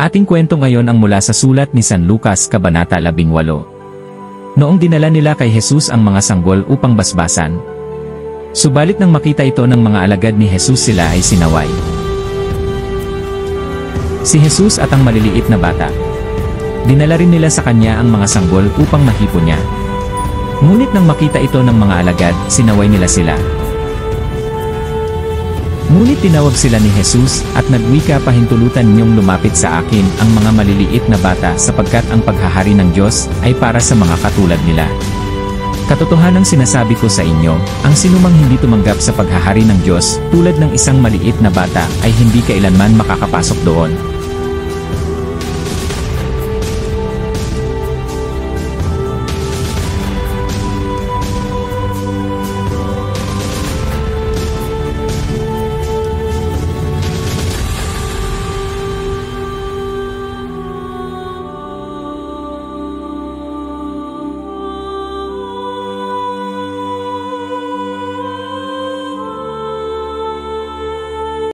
ating kwento ngayon ang mula sa sulat ni San Lucas Kabanata 18. Noong dinala nila kay Jesus ang mga sanggol upang basbasan. Subalit nang makita ito ng mga alagad ni Jesus, sila ay sinaway. Si Jesus at ang maliliit na bata. Dinala rin nila sa kanya ang mga sanggol upang mahipo niya. Ngunit nang makita ito ng mga alagad, sinaway nila sila. Ngunit tinawag sila ni Jesus at nagwika, "Pahintulutan ninyong lumapit sa akin ang mga maliliit na bata, sapagkat ang paghahari ng Diyos ay para sa mga katulad nila. Katotohanang sinasabi ko sa inyo, ang sinumang hindi tumanggap sa paghahari ng Diyos tulad ng isang maliit na bata ay hindi kailanman makakapasok doon."